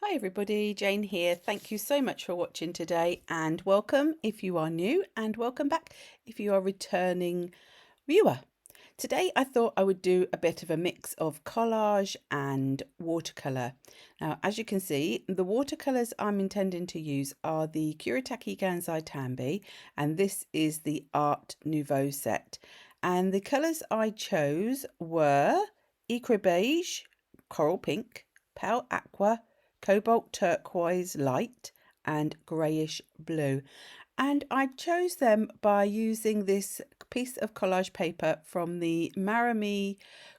Hi everybody, Jane here. Thank you so much for watching today and welcome if you are new and welcome back if you are a returning viewer. Today I thought I would do a bit of a mix of collage and watercolour. Now as you can see, the watercolours I'm intending to use are the Kuretake Gansai Tambi and this is the Art Nouveau set. And the colours I chose were Ecru Beige, Coral Pink, Pale Aqua, Cobalt Turquoise Light and Grayish Blue. And I chose them by using this piece of collage paper from the Maremi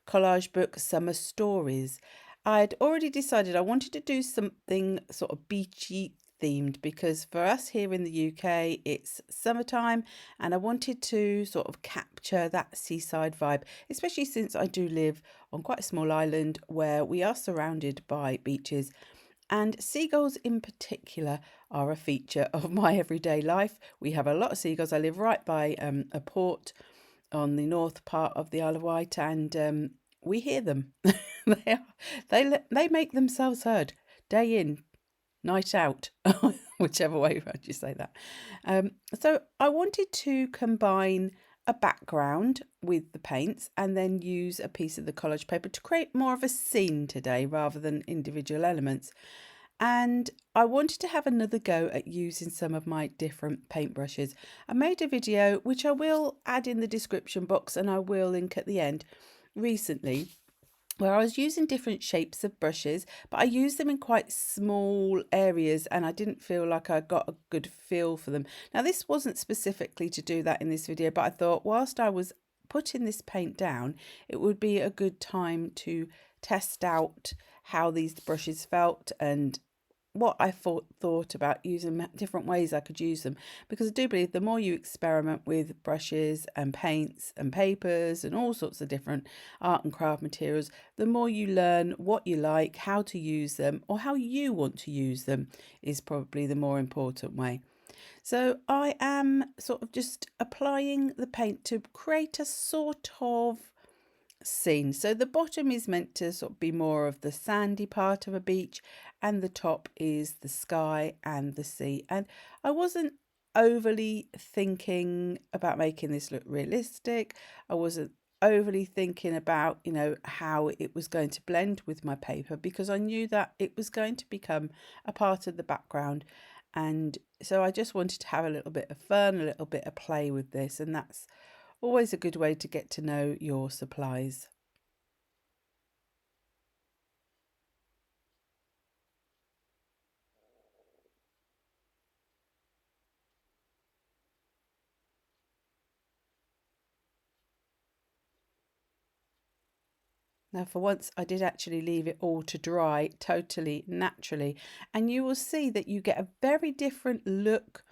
collage book Summer Stories. I'd already decided I wanted to do something sort of beachy themed because for us here in the UK it's summertime and I wanted to sort of capture that seaside vibe, especially since I do live on quite a small island where we are surrounded by beaches. And seagulls in particular are a feature of my everyday life. We have a lot of seagulls. I live right by a port on the north part of the Isle of Wight, and we hear them. They make themselves heard day in, night out, whichever way you say that. So I wanted to combine a background with the paints and then use a piece of the collage paper to create more of a scene today rather than individual elements. And I wanted to have another go at using some of my different paintbrushes. I made a video which I will add in the description box and I will link at the end recently, where I was using different shapes of brushes, but I used them in quite small areas and I didn't feel like I got a good feel for them. Now this wasn't specifically to do that in this video, but I thought whilst I was putting this paint down, it would be a good time to test out how these brushes felt and what I thought about using different ways I could use them, because I do believe the more you experiment with brushes and paints and papers and all sorts of different art and craft materials, the more you learn what you like, how to use them, or how you want to use them is probably the more important way. So I am sort of just applying the paint to create a sort of scene. So the bottom is meant to sort of be more of the sandy part of a beach and the top is the sky and the sea. And I wasn't overly thinking about making this look realistic. I wasn't overly thinking about, how it was going to blend with my paper because I knew that it was going to become a part of the background. And so I just wanted to have a little bit of fun, a little bit of play with this, and that's always a good way to get to know your supplies. Now for once I did actually leave it all to dry totally naturally, and you will see that you get a very different look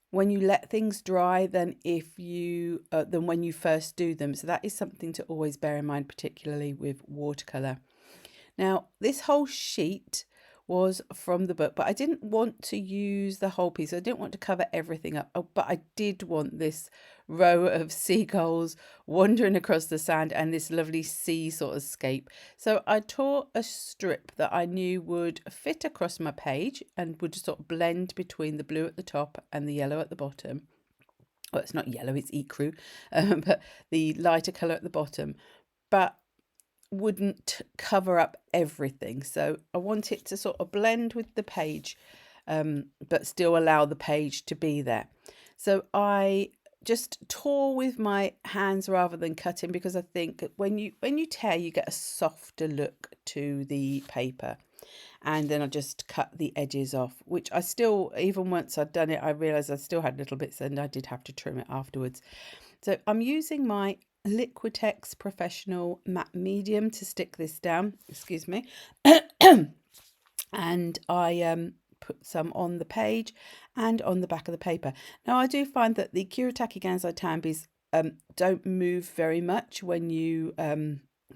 when you let things dry than than when you first do them. So that is something to always bear in mind, particularly with watercolour. Now, this whole sheet was from the book, but I didn't want to use the whole piece. I didn't want to cover everything up, but I did want this row of seagulls wandering across the sand and this lovely sea sort of scape. So I tore a strip that I knew would fit across my page and would sort of blend between the blue at the top and the yellow at the bottom. Well, it's not yellow, it's ecru, but the lighter colour at the bottom. But wouldn't cover up everything. So I want it to sort of blend with the page, but still allow the page to be there. So I just tore with my hands rather than cutting, because I think when you tear, you get a softer look to the paper. And then I just cut the edges off, which I still, even once I'd done it, I realised I still had little bits and I did have to trim it afterwards. So I'm using my Liquitex Professional Matte Medium to stick this down, excuse me, and I put some on the page and on the back of the paper. Now I do find that the Kuretake Gansai Tambis don't move very much when you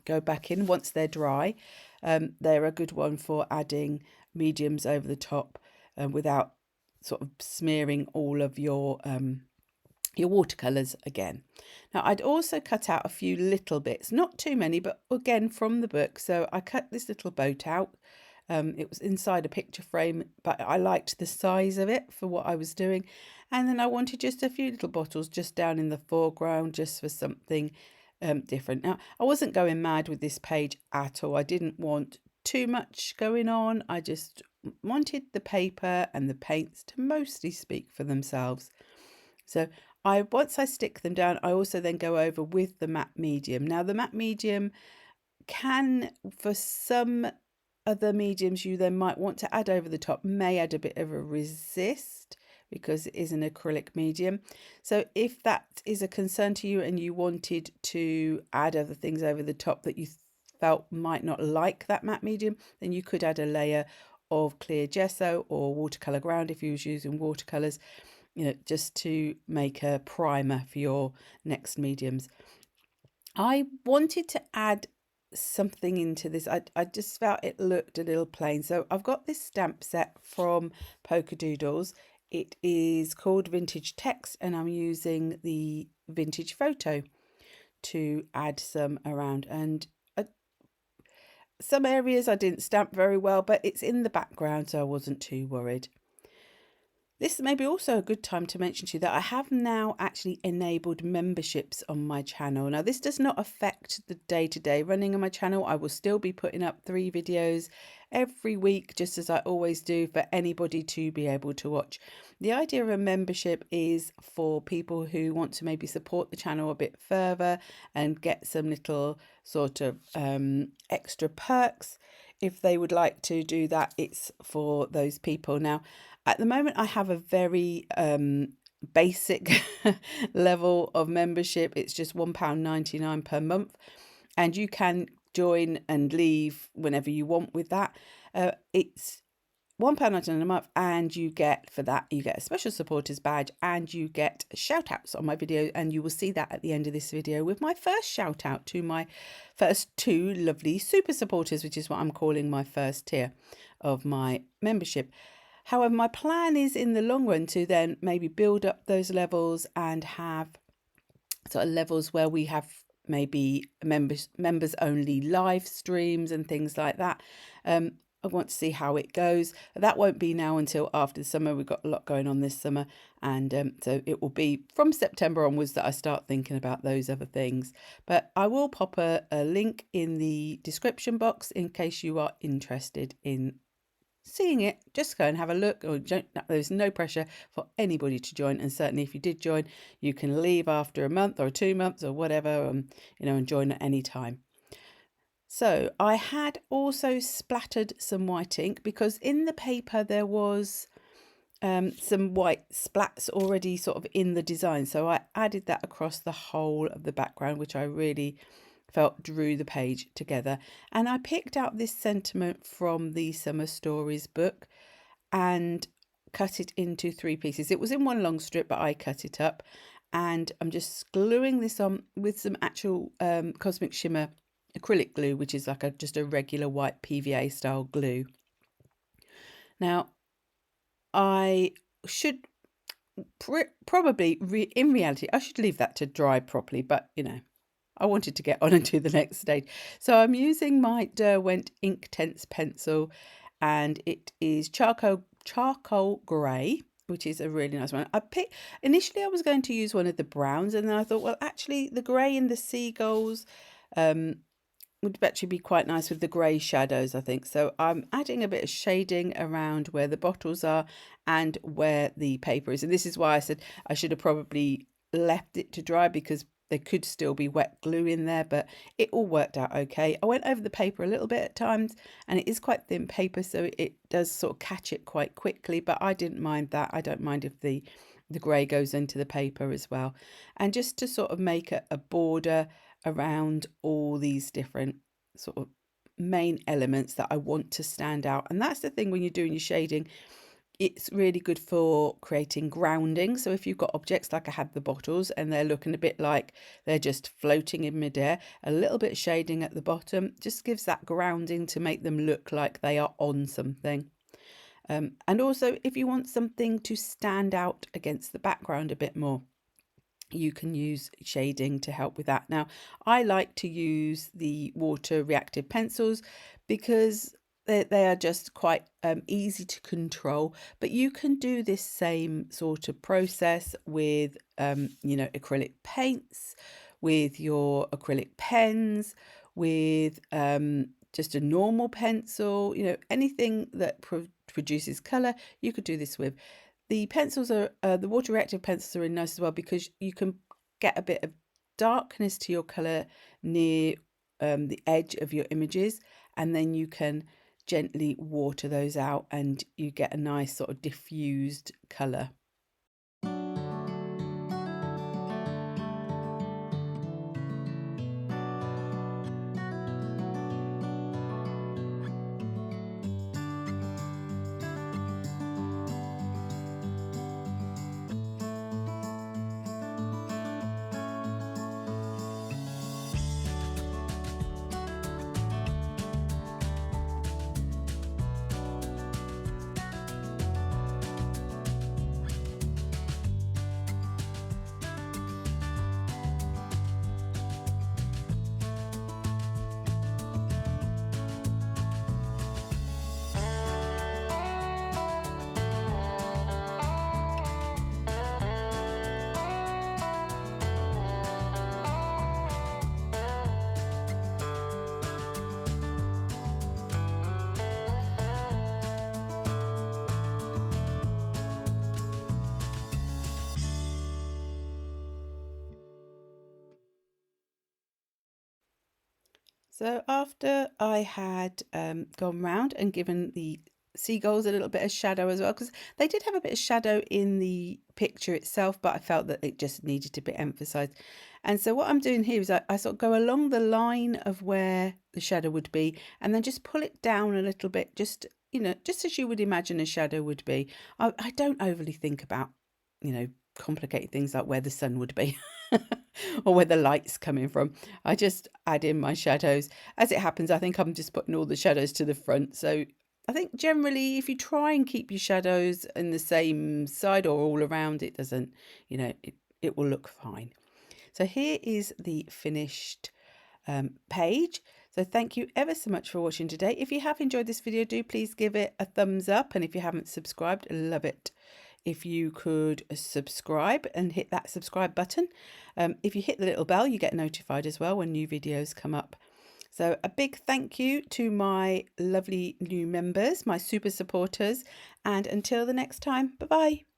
go back in once they're dry. They're a good one for adding mediums over the top without sort of smearing all of your watercolours again. Now I'd also cut out a few little bits, not too many, but again from the book. So I cut this little boat out It was inside a picture frame, but I liked the size of it for what I was doing. And then I wanted just a few little bottles just down in the foreground, just for something different. Now, I wasn't going mad with this page at all. I didn't want too much going on. I just wanted the paper and the paints to mostly speak for themselves. So once I stick them down, I also then go over with the matte medium. Now the matte medium can, for some other mediums you then might want to add over the top, may add a bit of a resist because it is an acrylic medium. So if that is a concern to you and you wanted to add other things over the top that you felt might not like that matte medium, then you could add a layer of clear gesso or watercolour ground if you was using watercolours, just to make a primer for your next mediums. I wanted to add something into this. I just felt it looked a little plain. So I've got this stamp set from Polkadoodles. It is called Vintage Text, and I'm using the Vintage Photo to add some around. And some areas I didn't stamp very well, but it's in the background, so I wasn't too worried. This may be also a good time to mention to you that I have now actually enabled memberships on my channel. Now, this does not affect the day-to-day running of my channel. I will still be putting up 3 videos every week, just as I always do, for anybody to be able to watch. The idea of a membership is for people who want to maybe support the channel a bit further and get some little sort of extra perks. If they would like to do that, it's for those people. Now, at the moment, I have a very basic level of membership. It's just £1.99 per month, and you can join and leave whenever you want with that. It's £1.99 a month, and you get a special supporters badge, and you get shout outs on my video, and you will see that at the end of this video with my first shout out to my first 2 lovely super supporters, which is what I'm calling my first tier of my membership. However, my plan is in the long run to then maybe build up those levels and have sort of levels where we have maybe members only live streams and things like that. I want to see how it goes. That won't be now until after the summer. We've got a lot going on this summer, and so it will be from September onwards that I start thinking about those other things. But I will pop a link in the description box in case you are interested in seeing it. Just go and have a look. Or there's no pressure for anybody to join, and certainly if you did join, you can leave after a month or 2 months or whatever, and join at any time. So I had also splattered some white ink because in the paper there was some white splats already sort of in the design, so I added that across the whole of the background, which I really felt drew the page together. And I picked out this sentiment from the Summer Stories book and cut it into 3 pieces. It was in one long strip, but I cut it up, and I'm just gluing this on with some actual Cosmic Shimmer acrylic glue, which is like just a regular white PVA style glue. Now, I should probably in reality I should leave that to dry properly, but I wanted to get on and do the next stage. So I'm using my Derwent Inktense pencil, and it is charcoal grey, which is a really nice one. Initially I was going to use one of the browns, and then I thought, well, actually the grey in the seagulls would actually be quite nice with the grey shadows, I think. So I'm adding a bit of shading around where the bottles are and where the paper is. And this is why I said I should have probably left it to dry, because there could still be wet glue in there, but it all worked out okay. I went over the paper a little bit at times, and it is quite thin paper, so it does sort of catch it quite quickly, but I didn't mind that. I don't mind if the grey goes into the paper as well. And just to sort of make a border around all these different sort of main elements that I want to stand out. And that's the thing when you're doing your shading, it's really good for creating grounding. So if you've got objects like I had the bottles and they're looking a bit like they're just floating in midair, a little bit of shading at the bottom just gives that grounding to make them look like they are on something. And also if you want something to stand out against the background a bit more, you can use shading to help with that. Now, I like to use the water reactive pencils because They are just quite easy to control, but you can do this same sort of process with, you know, acrylic paints, with your acrylic pens, with just a normal pencil, you know, anything that produces colour, you could do this with. The pencils are, the water reactive pencils are really nice as well, because you can get a bit of darkness to your colour near the edge of your images, and then you can gently water those out and you get a nice sort of diffused colour. So after I had gone round and given the seagulls a little bit of shadow as well, because they did have a bit of shadow in the picture itself, but I felt that it just needed to be emphasised. And so what I'm doing here is I sort of go along the line of where the shadow would be, and then just pull it down a little bit, just, you know, just as you would imagine a shadow would be. I don't overly think about, you know, complicated things like where the sun would be or where the light's coming from. I just add in my shadows. As it happens, I think I'm just putting all the shadows to the front. So I think generally if you try and keep your shadows in the same side or all around, it doesn't, you know, it will look fine. So here is the finished page. So thank you ever so much for watching today. If you have enjoyed this video, do please give it a thumbs up. And if you haven't subscribed, love it if you could subscribe and hit that subscribe button. If you hit the little bell, you get notified as well when new videos come up. So a big thank you to my lovely new members, my super supporters, and until the next time, bye-bye.